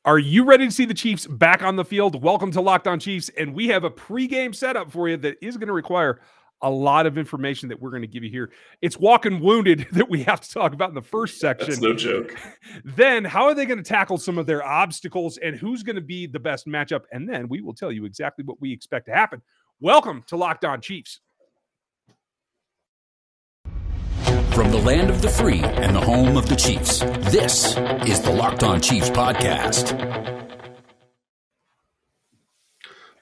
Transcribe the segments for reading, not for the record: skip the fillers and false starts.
Are you ready to see the Chiefs back on the field? Welcome to Locked On Chiefs, and we have a pregame setup for you that is going to require a lot of information that we're going to give you here. It's walking wounded that we have to talk about in the first section. That's no joke. Then how are they going to tackle some of their obstacles and who's going to be the best matchup? And then we will tell you exactly what we expect to happen. Welcome to Locked On Chiefs. From the land of the free and the home of the Chiefs, this is the Locked On Chiefs podcast.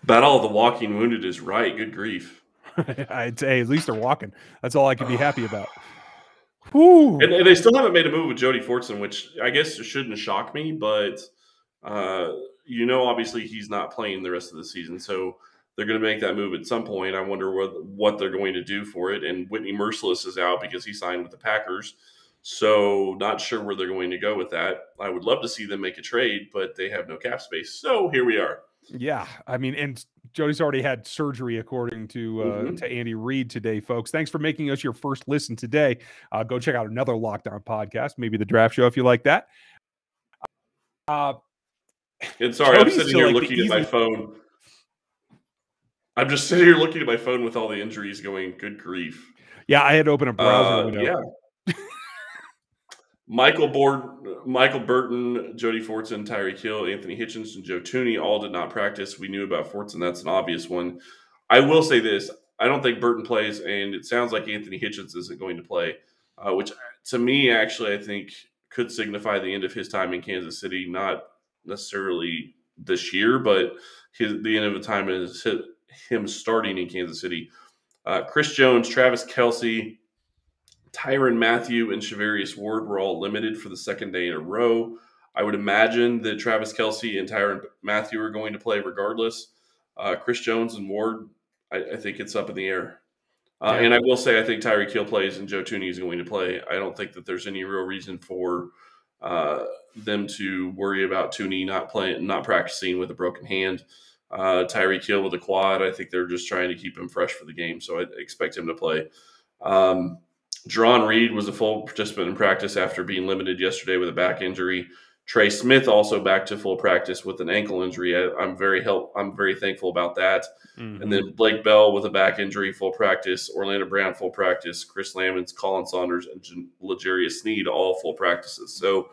About all the walking wounded is right. Good grief. I'd say at least they're walking. That's all I can be happy about. Whew. And they still haven't made a move with Jody Fortson, which I guess shouldn't shock me, but obviously he's not playing the rest of the season, so they're going to make that move at some point. I wonder what they're going to do for it. And Whitney Merciless is out because he signed with the Packers, so not sure where they're going to go with that. I would love to see them make a trade, but they have no cap space. So here we are. Yeah, I mean, and Jody's already had surgery, according to Andy Reid today, folks. Thanks for making us your first listen today. Go check out another Locked On podcast, maybe the Draft Show if you like that. And sorry, I'm sitting here looking at my phone. I'm just sitting here looking at my phone with all the injuries going, good grief. Yeah, I had to open a browser window. Yeah. Michael Burton, Jody Fortson, Tyreek Hill, Anthony Hitchens, and Joe Thuney all did not practice. We knew about Fortson. That's an obvious one. I will say this. I don't think Burton plays, and it sounds like Anthony Hitchens isn't going to play, which to me, actually, I think could signify the end of his time in Kansas City, not necessarily this year, but the end of the time is him starting in Kansas City. Chris Jones, Travis Kelce, Tyrann Mathieu, and Shavarius Ward were all limited for the second day in a row. I would imagine that Travis Kelce and Tyrann Mathieu are going to play regardless. Chris Jones and Ward, I think it's up in the air. And I will say I think Tyreek Hill plays and Joe Thuney is going to play. I don't think that there's any real reason for them to worry about Thuney not practicing with a broken hand. Tyreek Hill with a quad. I think they're just trying to keep him fresh for the game, so I expect him to play. Jerron Reed was a full participant in practice after being limited yesterday with a back injury. Trey Smith also back to full practice with an ankle injury. I'm very thankful about that. Mm-hmm. And then Blake Bell with a back injury, full practice. Orlando Brown, full practice. Chris Lamons, Colin Saunders, and L'Jarius Sneed, all full practices. So,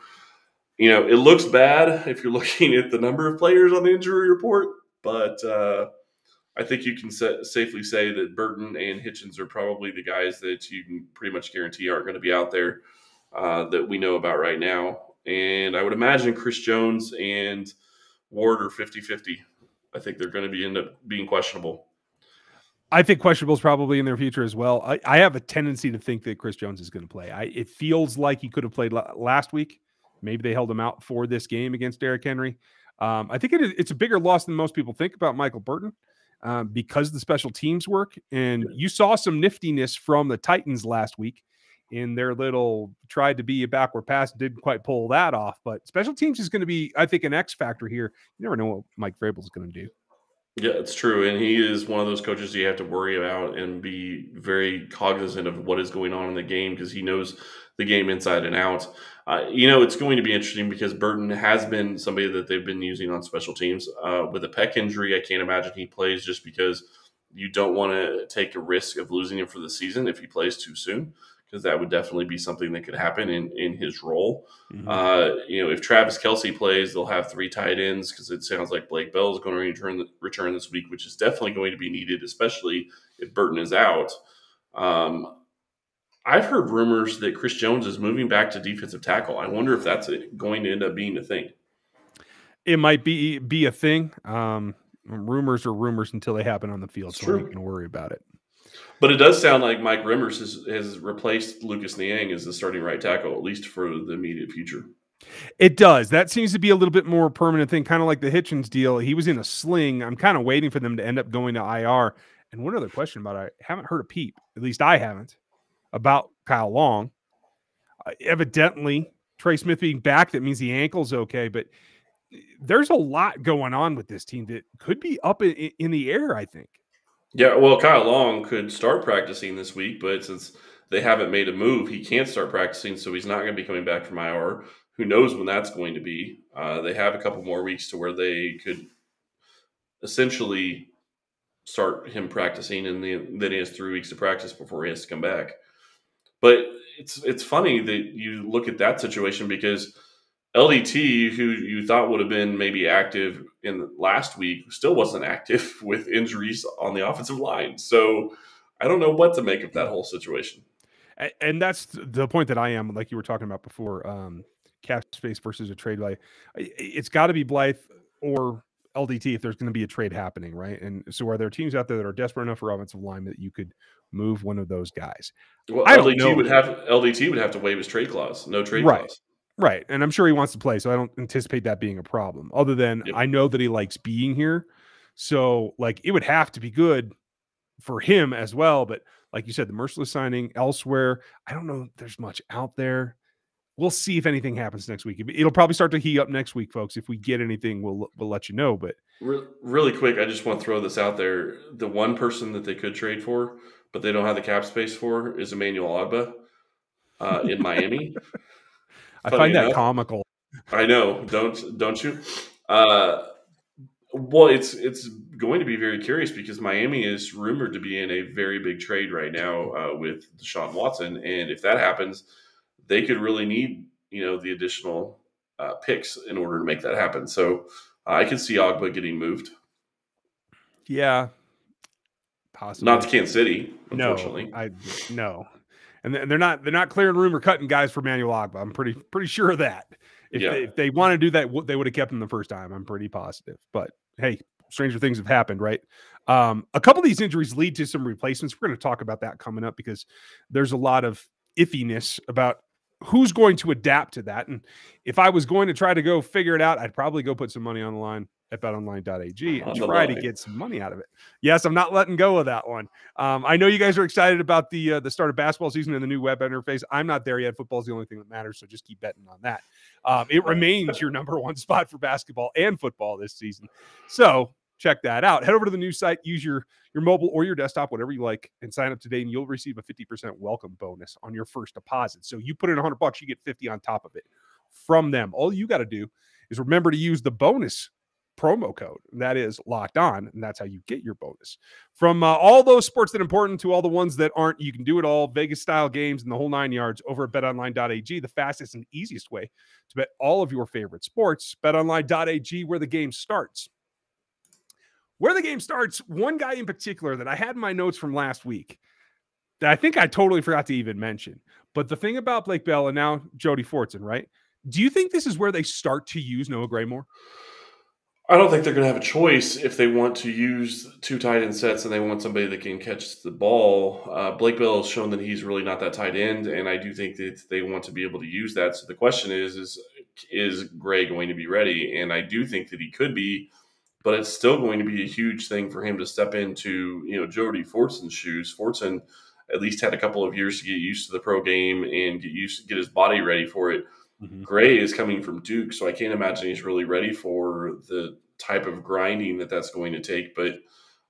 it looks bad if you're looking at the number of players on the injury report, but I think you can safely say that Burton and Hitchens are probably the guys that you can pretty much guarantee aren't going to be out there that we know about right now. And I would imagine Chris Jones and Ward are 50-50. I think they're going to end up being questionable. I think questionable is probably in their future as well. I have a tendency to think that Chris Jones is going to play. It feels like he could have played last week. Maybe they held him out for this game against Derrick Henry. I think it's a bigger loss than most people think about Michael Burton because the special teams work. And you saw some niftiness from the Titans last week in their little tried to be a backward pass, didn't quite pull that off. But special teams is going to be, I think, an X factor here. You never know what Mike Vrabel is going to do. Yeah, it's true. And he is one of those coaches you have to worry about and be very cognizant of what is going on in the game because he knows the game inside and out. It's going to be interesting because Burton has been somebody that they've been using on special teams. With a pec injury, I can't imagine he plays just because you don't want to take a risk of losing him for the season if he plays too soon, because that would definitely be something that could happen in his role. Mm-hmm. If Travis Kelce plays, they'll have 3 tight ends because it sounds like Blake Bell is going to return this week, which is definitely going to be needed, especially if Burton is out. I've heard rumors that Chris Jones is moving back to defensive tackle. I wonder if that's going to end up being a thing. It might be a thing. Rumors are rumors until they happen on the field, so we can worry about it. But it does sound like Mike Remmers has replaced Lucas Niang as the starting right tackle, at least for the immediate future. It does. That seems to be a little bit more permanent thing, kind of like the Hitchens deal. He was in a sling. I'm kind of waiting for them to end up going to IR. And one other question about it, I haven't heard a peep, at least I haven't, about Kyle Long. Evidently, Trey Smith being back, that means the ankle's okay. But there's a lot going on with this team that could be up in the air, I think. Yeah, well, Kyle Long could start practicing this week, but since they haven't made a move, he can't start practicing, so he's not going to be coming back from IR. Who knows when that's going to be? They have a couple more weeks to where they could essentially start him practicing, and then he has 3 weeks to practice before he has to come back. But it's funny that you look at that situation because LDT, who you thought would have been maybe active in last week, still wasn't active with injuries on the offensive line. So I don't know what to make of that whole situation. And that's the point that I am, like you were talking about before, cap space versus a trade value. It's got to be Blythe or LDT if there's going to be a trade happening, right? And so are there teams out there that are desperate enough for offensive line that you could move one of those guys? Well, I don't know. LDT would have to waive his trade clause, no trade clause. Right. And I'm sure he wants to play, so I don't anticipate that being a problem. Other than I know that he likes being here. So like it would have to be good for him as well. But like you said, the merciless signing elsewhere, I don't know if there's much out there. We'll see if anything happens next week. It'll probably start to heat up next week, folks. If we get anything, we'll let you know. But really quick, I just want to throw this out there. The one person that they could trade for, but they don't have the cap space for, is Emmanuel Ogbah in Miami. I find that comical. I know, don't you? Well, it's going to be very curious because Miami is rumored to be in a very big trade right now with Deshaun Watson, and if that happens, they could really need the additional picks in order to make that happen. So I can see Ogbah getting moved. Yeah, possibly. Not to Kansas City, unfortunately. No. And they're not clearing room or cutting guys for Emmanuel Ogbah. I'm pretty sure of that. If they want to do that, they would have kept him the first time. I'm pretty positive. But hey, stranger things have happened, right? A couple of these injuries lead to some replacements. We're going to talk about that coming up because there's a lot of iffiness about who's going to adapt to that. And if I was going to try to go figure it out, I'd probably go put some money on the line at BetOnline.ag and try to get some money out of it. Yes, I'm not letting go of that one. I know you guys are excited about the start of basketball season and the new web interface. I'm not there yet. Football is the only thing that matters, so just keep betting on that. It remains your number one spot for basketball and football this season. So check that out. Head over to the new site, use your mobile or your desktop, whatever you like, and sign up today, and you'll receive a 50% welcome bonus on your first deposit. So you put in $100, you get 50 on top of it from them. All you got to do is remember to use the bonus promo code. That is Locked On, and that's how you get your bonus. From all those sports that are important to all the ones that aren't, you can do it all. Vegas-style games and the whole 9 yards over at BetOnline.ag, the fastest and easiest way to bet all of your favorite sports. BetOnline.ag, where the game starts. Where the game starts, one guy in particular that I had in my notes from last week that I think I totally forgot to even mention. But the thing about Blake Bell and now Jody Fortson, right? Do you think this is where they start to use Noah Gray more? I don't think they're going to have a choice if they want to use two tight end sets and they want somebody that can catch the ball. Blake Bell has shown that he's really not that tight end, and I do think that they want to be able to use that. So the question is Gray going to be ready? And I do think that he could be, but it's still going to be a huge thing for him to step into, Jody Fortson's shoes. Fortson at least had a couple of years to get used to the pro game and get his body ready for it. Mm-hmm. Gray is coming from Duke, so I can't imagine he's really ready for the type of grinding that's going to take. But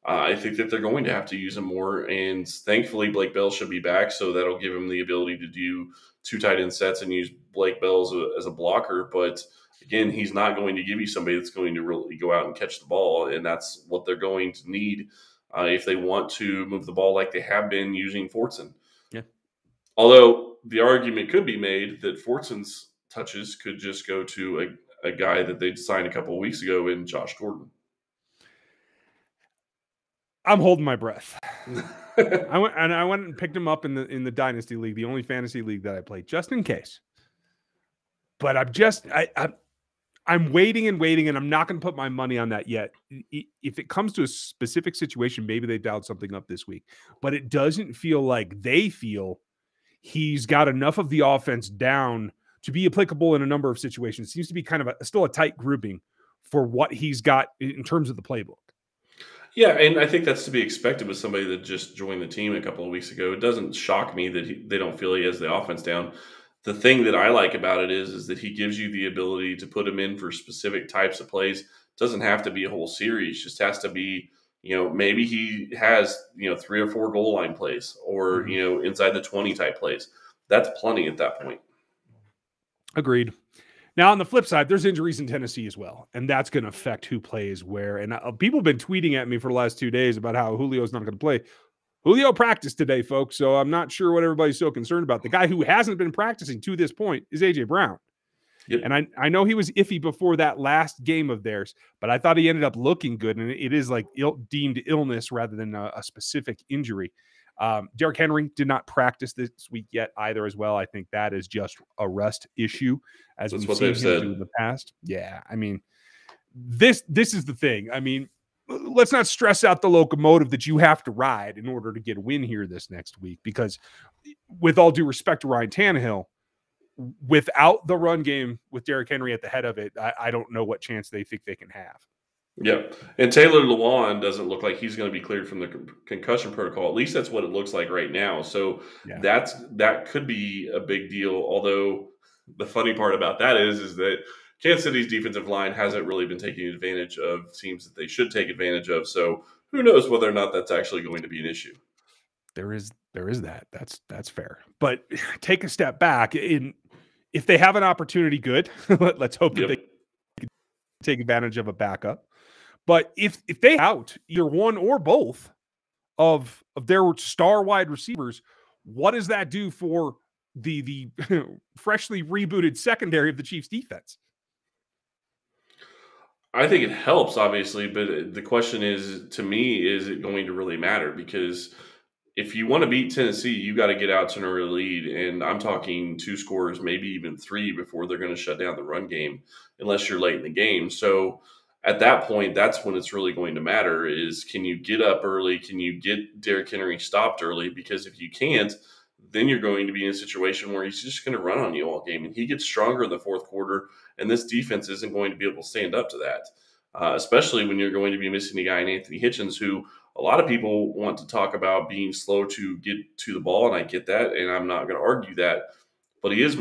I think that they're going to have to use him more. And thankfully, Blake Bell should be back, so that'll give him the ability to do two tight end sets and use Blake Bell as a blocker. But again, he's not going to give you somebody that's going to really go out and catch the ball, and that's what they're going to need if they want to move the ball like they have been using Fortson. Yeah. Although the argument could be made that Fortson's touches could just go to a guy that they'd signed a couple of weeks ago in Josh Gordon. I'm holding my breath. I went and picked him up in the Dynasty League, the only fantasy league that I played, just in case. But I'm waiting, and I'm not going to put my money on that yet. If it comes to a specific situation, maybe they dialed something up this week. But it doesn't feel like they feel he's got enough of the offense down to be applicable in a number of situations. It seems to be kind of still a tight grouping for what he's got in terms of the playbook. Yeah, and I think that's to be expected with somebody that just joined the team a couple of weeks ago. It doesn't shock me that they don't feel he has the offense down. The thing that I like about it is that he gives you the ability to put him in for specific types of plays. It doesn't have to be a whole series. It just has to be, maybe he has, 3 or 4 goal line plays or, inside the 20 type plays. That's plenty at that point. Agreed. Now, on the flip side, there's injuries in Tennessee as well, and that's going to affect who plays where. And people have been tweeting at me for the last 2 days about how Julio's not going to play. Julio practiced today, folks, so I'm not sure what everybody's so concerned about. The guy who hasn't been practicing to this point is A.J. Brown. Yep. And I know he was iffy before that last game of theirs, but I thought he ended up looking good, and it is like deemed illness rather than a specific injury. Derrick Henry did not practice this week yet either as well. I think that is just a rust issue, as That's we've what seen they've him said do in the past. Yeah, I mean, this is the thing. I mean, let's not stress out the locomotive that you have to ride in order to get a win here this next week, because with all due respect to Ryan Tannehill, without the run game with Derrick Henry at the head of it, I don't know what chance they think they can have. Yep. And Taylor Lewan doesn't look like he's going to be cleared from the concussion protocol. At least that's what it looks like right now. So that could be a big deal. Although the funny part about that is that Kansas City's defensive line hasn't really been taking advantage of teams that they should take advantage of. So who knows whether or not that's actually going to be an issue. There is that. That's fair. But take a step back. If they have an opportunity, good. Let's hope that they can take advantage of a backup. But if they out either one or both of their star wide receivers, what does that do for the freshly rebooted secondary of the Chiefs defense? I think it helps, obviously, but the question is, to me, is it going to really matter? Because if you want to beat Tennessee, you got to get out to an early lead. And I'm talking 2 scores, maybe even 3 before they're going to shut down the run game, unless you're late in the game. So at that point, that's when it's really going to matter is, can you get up early? Can you get Derrick Henry stopped early? Because if you can't, then you're going to be in a situation where he's just going to run on you all game. And he gets stronger in the fourth quarter, and this defense isn't going to be able to stand up to that, especially when you're going to be missing a guy in Anthony Hitchens, who a lot of people want to talk about being slow to get to the ball, and I get that, and I'm not going to argue that. But he is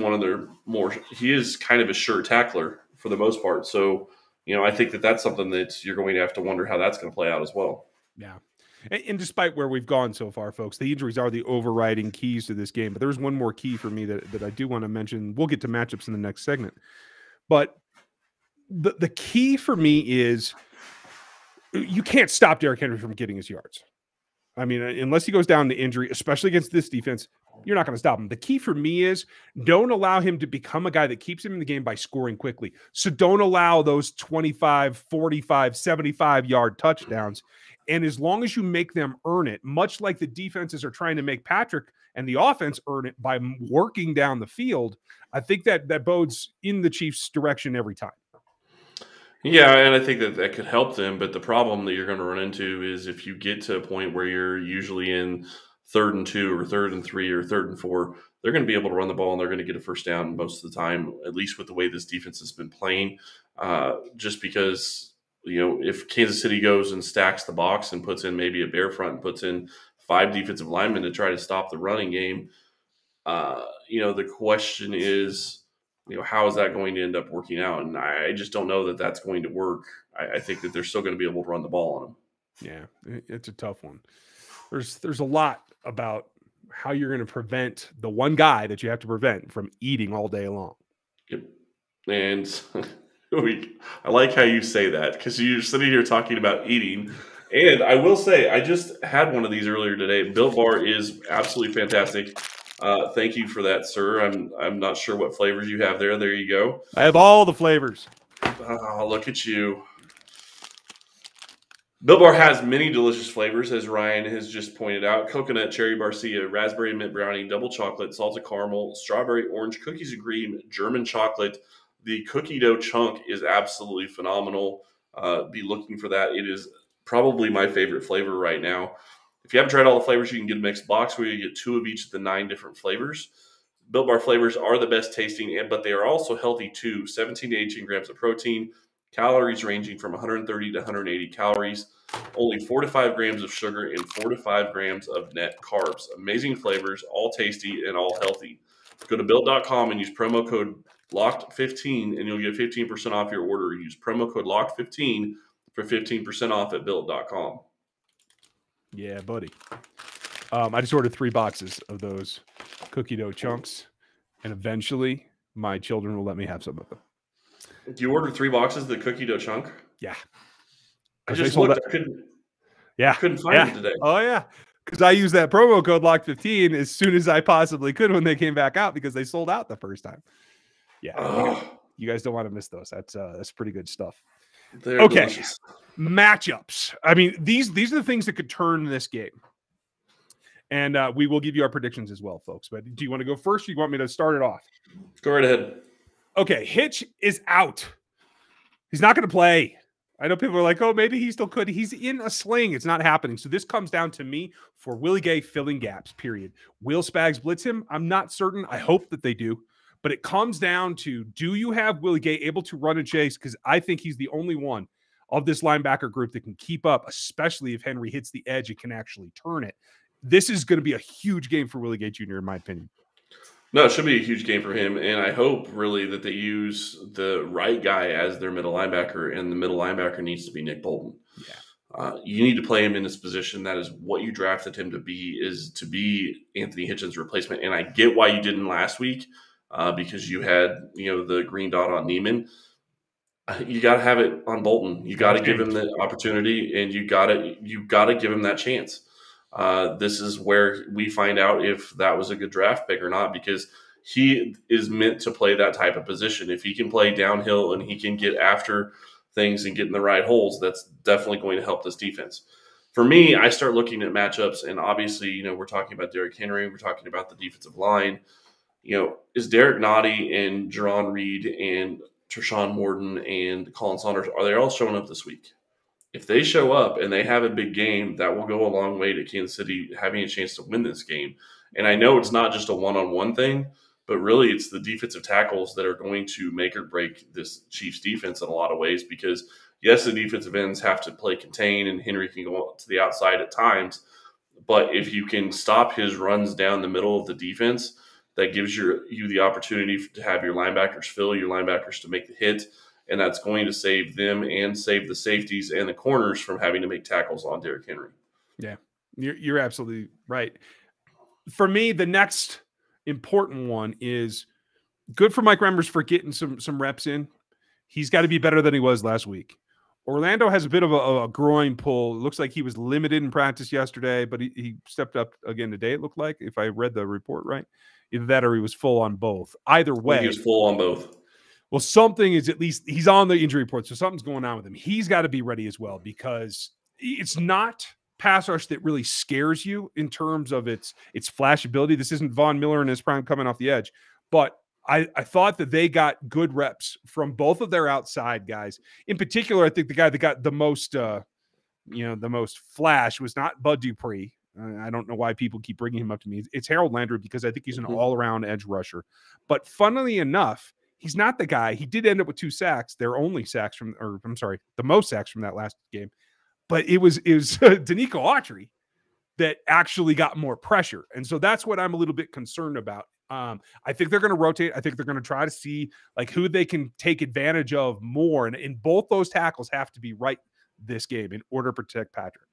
he is kind of a sure tackler for the most part. So, I think that's something that you're going to have to wonder how that's going to play out as well. Yeah. And despite where we've gone so far, folks, the injuries are the overriding keys to this game. But there's one more key for me that I do want to mention. We'll get to matchups in the next segment. But the key for me is you can't stop Derrick Henry from getting his yards. I mean, unless he goes down to injury, especially against this defense, you're not going to stop him. The key for me is don't allow him to become a guy that keeps him in the game by scoring quickly. So don't allow those 25, 45, 75-yard touchdowns. And as long as you make them earn it, much like the defenses are trying to make Patrick and the offense earn it by working down the field, I think that bodes in the Chiefs' direction every time. Yeah, and I think that could help them. But the problem that you're going to run into is if you get to a point where you're usually in 3rd and 2 or 3rd and 3 or 3rd and 4, they're going to be able to run the ball and they're going to get a first down most of the time, at least with the way this defense has been playing. Just because, if Kansas City goes and stacks the box and puts in maybe a bear front and puts in 5 defensive linemen to try to stop the running game, the question is, how is that going to end up working out? And I just don't know that that's going to work. I think that they're still going to be able to run the ball on them. Yeah, it's a tough one. There's a lot about how you're going to prevent the one guy that you have to prevent from eating all day long. Yep. And I like how you say that, because you're sitting here talking about eating. And I will say, I just had one of these earlier today. Built Bar is absolutely fantastic. Thank you for that, sir. I'm not sure what flavors you have there. There you go. I have all the flavors. Oh, look at you. Built Bar has many delicious flavors, as Ryan has just pointed out. Coconut, cherry barcia, raspberry mint brownie, double chocolate, salted caramel, strawberry orange, cookies and cream, German chocolate. The cookie dough chunk is absolutely phenomenal. Be looking for that. It is probably my favorite flavor right now. If you haven't tried all the flavors, you can get a mixed box where you get 2 of each of the 9 different flavors. Built Bar flavors are the best tasting, but they are also healthy too. 17 to 18 grams of protein, calories ranging from 130 to 180 calories, only 4 to 5 grams of sugar, and 4 to 5 grams of net carbs. Amazing flavors, all tasty and all healthy. Go to Built.com and use promo code LOCKED15 and you'll get 15% off your order. Use promo code LOCKED15 for 15% off at Built.com. Yeah, buddy. I just ordered 3 boxes of those cookie dough chunks, and eventually my children will let me have some of them. Do you order 3 boxes of the cookie dough chunk? Yeah. I just looked. I couldn't find it today. Oh, yeah. Because I used that promo code LOCK15 as soon as I possibly could when they came back out because they sold out the first time. Yeah. You guys don't want to miss those. That's pretty good stuff. They're delicious. Matchups. I mean, these are the things that could turn this game. And we will give you our predictions as well, folks. But do you want to go first or you want me to start it off? Go right ahead. Okay, Hitch is out. He's not going to play. I know people are like, oh, maybe he still could. He's in a sling. It's not happening. So this comes down to me for Willie Gay filling gaps, period. Will Spags blitz him? I'm not certain. I hope that they do. But it comes down to, do you have Willie Gay able to run a chase? Because I think he's the only one of this linebacker group that can keep up, especially if Henry hits the edge and can actually turn it. This is going to be a huge game for Willie Gay Jr., in my opinion. No, it should be a huge game for him, and I hope really that they use the right guy as their middle linebacker, and the middle linebacker needs to be Nick Bolton. Yeah. You need to play him in this position. That is what you drafted him to be, is to be Anthony Hitchens' replacement. And I get why you didn't last week because you had the green dot on Neiman. You got to have it on Bolton. You got to give him the opportunity, and you got to give him that chance. This is where we find out if that was a good draft pick or not, because he is meant to play that type of position. If he can play downhill and he can get after things and get in the right holes, that's definitely going to help this defense. For me, I start looking at matchups, and obviously, we're talking about Derrick Henry. We're talking about the defensive line. Is Derek Nottie and Jerron Reed and Tershawn Morton and Colin Saunders, are they all showing up this week? If they show up and they have a big game, that will go a long way to Kansas City having a chance to win this game. And I know it's not just a one-on-one thing, but really it's the defensive tackles that are going to make or break this Chiefs defense in a lot of ways, because, yes, the defensive ends have to play contain and Henry can go to the outside at times. But if you can stop his runs down the middle of the defense, that gives you the opportunity to have your linebackers fill, your linebackers to make the hit. And that's going to save them and save the safeties and the corners from having to make tackles on Derrick Henry. Yeah, you're absolutely right. For me, the next important one is good for Mike Remmers for getting some reps in. He's got to be better than he was last week. Orlando has a bit of a groin pull. It looks like he was limited in practice yesterday, but he stepped up again today, it looked like, if I read the report right. Either that or he was full on both. Either way. He was full on both. Well, something is, at least he's on the injury report, so something's going on with him. He's got to be ready as well, because it's not pass rush that really scares you in terms of its flashability. This isn't Von Miller in his prime coming off the edge, but I thought that they got good reps from both of their outside guys. In particular, I think the guy that got the most, the most flash was not Bud Dupree. I don't know why people keep bringing him up to me. It's Harold Landry, because I think he's an all-around edge rusher. But funnily enough, he's not the guy. He did end up with 2 sacks. The most sacks from that last game. But it was Danico Autry that actually got more pressure. And so that's what I'm a little bit concerned about. I think they're going to rotate. I think they're going to try to see who they can take advantage of more. And both those tackles have to be right this game in order to protect Patrick.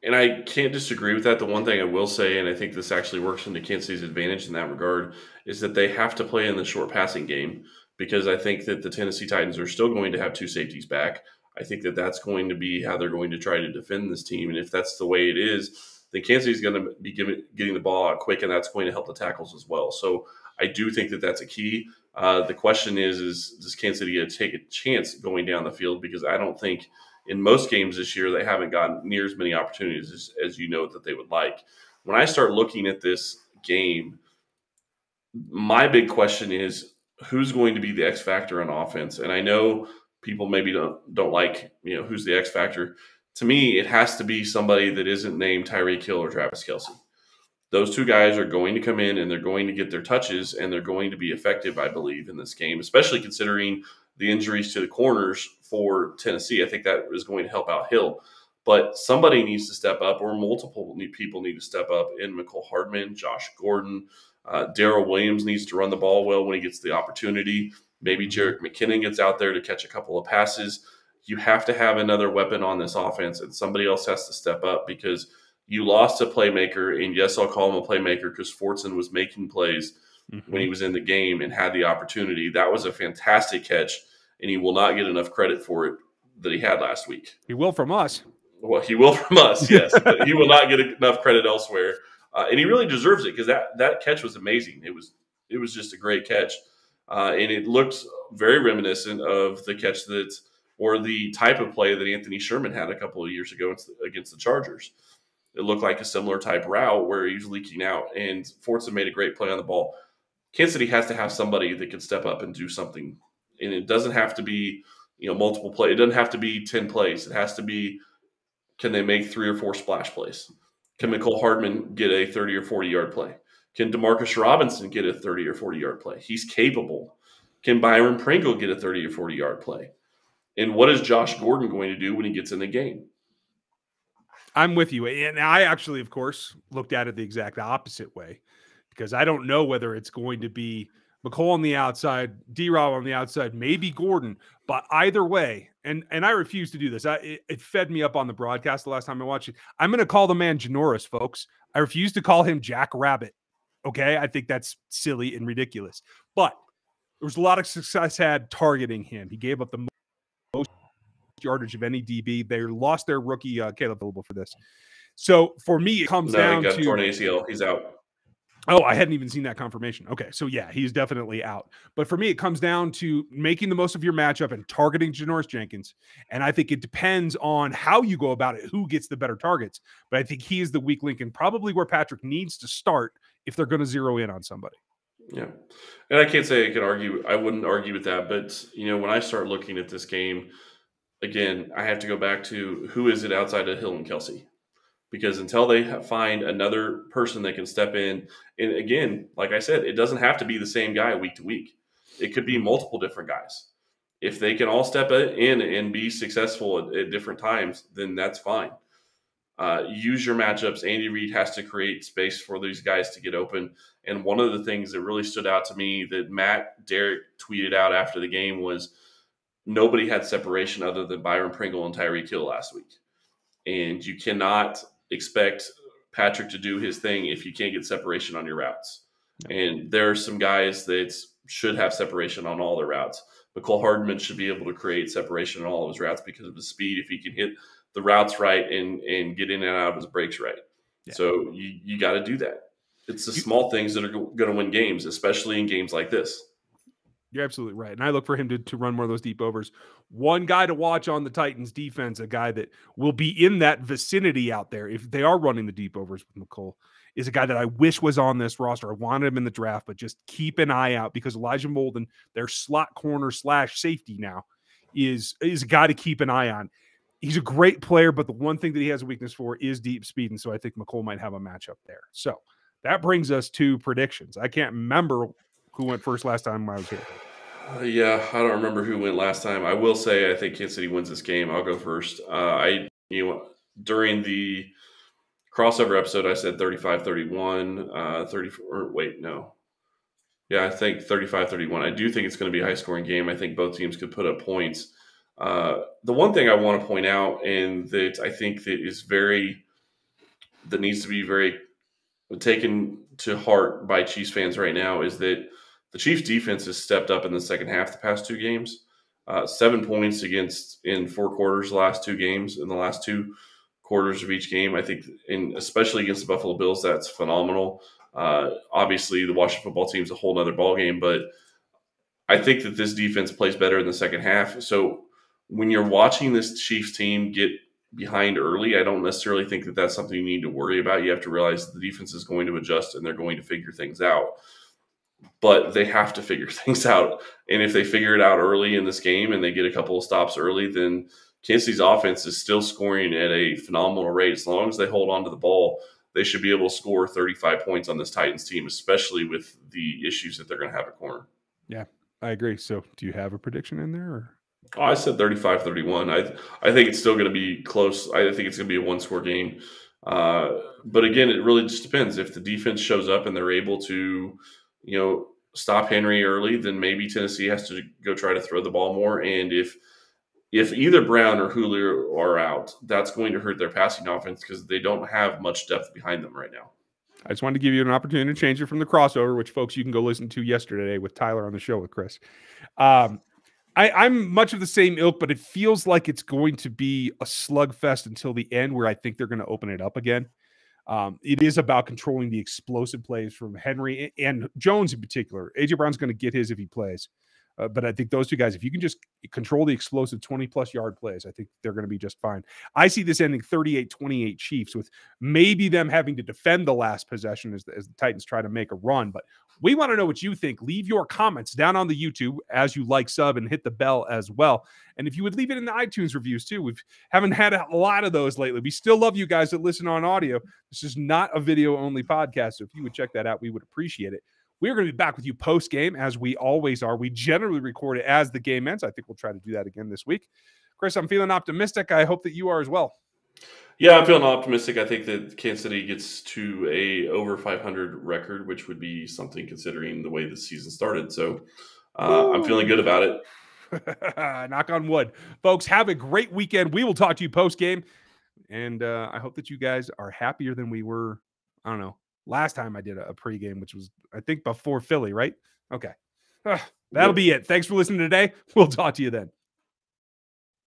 And I can't disagree with that. The one thing I will say, and I think this actually works into Kansas City's advantage in that regard, is that they have to play in the short passing game, because I think that the Tennessee Titans are still going to have 2 safeties back. I think that that's going to be how they're going to try to defend this team. And if that's the way it is, then Kansas City's going to be getting the ball out quick, and that's going to help the tackles as well. So I do think that that's a key. The question is does Kansas City take a chance going down the field? Because I don't think – in most games this year, they haven't gotten near as many opportunities as that they would like. When I start looking at this game, my big question is who's going to be the X factor on offense? And I know people maybe don't like, who's the X factor. To me, it has to be somebody that isn't named Tyreek Hill or Travis Kelce. Those 2 guys are going to come in and they're going to get their touches and they're going to be effective, I believe, in this game, especially considering the injuries to the corners for Tennessee. I think that is going to help out Hill. But somebody needs to step up, or multiple people need to step up in McCole Hardman, Josh Gordon. Darrell Williams needs to run the ball well when he gets the opportunity. Maybe Jerick McKinnon gets out there to catch a couple of passes. You have to have another weapon on this offense, and somebody else has to step up, because you lost a playmaker. And yes, I'll call him a playmaker because Fortson was making plays when he was in the game and had the opportunity. That was a fantastic catch. and he will not get enough credit for it that he had last week. He will from us. Well, he will from us, yes, but he will not get enough credit elsewhere, and he really deserves it because that catch was amazing. It was just a great catch, and it looked very reminiscent of the catch or the type of play that Anthony Sherman had a couple of years ago against the Chargers. It looked like a similar type route where he was leaking out, and Fortson made a great play on the ball. Kansas City has to have somebody that can step up and do something, and it doesn't have to be multiple plays. It doesn't have to be 10 plays. It has to be, can they make 3 or 4 splash plays? Can Mecole Hardman get a 30 or 40-yard play? Can Demarcus Robinson get a 30 or 40-yard play? He's capable. Can Byron Pringle get a 30 or 40-yard play? And what is Josh Gordon going to do when he gets in the game? I'm with you. And I actually, of course, looked at it the exact opposite way because I don't know whether it's going to be Mecole on the outside, D-Rob on the outside, maybe Gordon. But either way, and I refuse to do this. It fed me up on the broadcast the last time I watched it. I'm going to call the man Janoris, folks. I refuse to call him Jack Rabbit. Okay? I think that's silly and ridiculous. But there was a lot of success had targeting him. He gave up the most yardage of any DB. They lost their rookie, Caleb available for this. So for me, it comes down to torn ACL. He's out. Oh, I hadn't even seen that confirmation. Okay, so yeah, he's definitely out. But for me, it comes down to making the most of your matchup and targeting Janoris Jenkins. And I think it depends on how you go about it, who gets the better targets. But I think he is the weak link and probably where Patrick needs to start if they're going to zero in on somebody. Yeah. And I can't say I wouldn't argue with that. But, when I start looking at this game, again, I have to go back to who is it outside of Hill and Kelce? Because until they find another person that can step in, and again, like I said, it doesn't have to be the same guy week to week. It could be multiple different guys. If they can all step in and be successful at different times, then that's fine. Use your matchups. Andy Reid has to create space for these guys to get open. And one of the things that really stood out to me that Derrick tweeted out after the game was nobody had separation other than Byron Pringle and Tyreek Hill last week. And you cannot expect Patrick to do his thing if you can't get separation on your routes. No. And there are some guys that should have separation on all their routes. Mecole Hardman should be able to create separation on all of his routes because of his speed if he can hit the routes right and get in and out of his breaks right. Yeah. So you got to do that. It's the small things that are going to win games, especially in games like this. You're absolutely right. And I look for him to run more of those deep overs. One guy to watch on the Titans defense, a guy that will be in that vicinity out there if they are running the deep overs with Mecole, is a guy that I wish was on this roster. I wanted him in the draft, but just keep an eye out because Elijah Molden, their slot corner / safety now, is a guy to keep an eye on. He's a great player, but the one thing that he has a weakness for is deep speed, and so I think Mecole might have a matchup there. So that brings us to predictions. I can't remember who went first last time I was here. Yeah, I don't remember who went last time. I will say I think Kansas City wins this game. I'll go first. During the crossover episode, I said 35-31, 34. Wait, no. Yeah, I think 35-31. I do think it's going to be a high-scoring game. I think both teams could put up points. The one thing I want to point out, and that I think that needs to be very taken to heart by Chiefs fans right now, is that the Chiefs defense has stepped up in the second half the past 2 games. 7 points in 4 quarters the last 2 games, in the last 2 quarters of each game. I think, and especially against the Buffalo Bills, that's phenomenal. Obviously, the Washington football team is a whole other ballgame, but I think that this defense plays better in the second half. So when you're watching this Chiefs team get behind early, I don't necessarily think that that's something you need to worry about. You have to realize that the defense is going to adjust and they're going to figure things out. But they have to figure things out. And if they figure it out early in this game and they get a couple of stops early, then Kansas City's offense is still scoring at a phenomenal rate. As long as they hold on to the ball, they should be able to score 35 points on this Titans team, especially with the issues that they're going to have at corner. Yeah, I agree. So do you have a prediction in there? Or? Oh, I said 35-31. I think it's still going to be close. I think it's going to be a one-score game. But again, it really just depends. If the defense shows up and they're able to, stop Henry early, then maybe Tennessee has to go try to throw the ball more. And if either Brown or Julio are out, that's going to hurt their passing offense because they don't have much depth behind them right now. I just wanted to give you an opportunity to change it from the crossover, which, folks, you can go listen to yesterday with Tyler on the show with Chris. I'm much of the same ilk, but it feels like it's going to be a slugfest until the end, where I think they're going to open it up again. It is about controlling the explosive plays from Henry and Jones in particular. AJ Brown's going to get his if he plays. But I think those two guys, if you can just control the explosive 20-plus yard plays, I think they're going to be just fine. I see this ending 38-28 Chiefs, with maybe them having to defend the last possession as the Titans try to make a run. But we want to know what you think. Leave your comments down on the YouTube as you like, sub, and hit the bell as well. And if you would leave it in the iTunes reviews too. We haven't had a lot of those lately. We still love you guys that listen on audio. This is not a video-only podcast, so if you would check that out, we would appreciate it. We're going to be back with you post-game, as we always are. We generally record it as the game ends. I think we'll try to do that again this week. Chris, I'm feeling optimistic. I hope that you are as well. Yeah, I'm feeling optimistic. I think that Kansas City gets to a over 500 record, which would be something considering the way the season started. So I'm feeling good about it. Knock on wood. Folks, have a great weekend. We will talk to you post-game. And I hope that you guys are happier than we were, I don't know, last time I did a pregame, which was, I think, before Philly, right? Okay. That'll be it. Thanks for listening today. We'll talk to you then.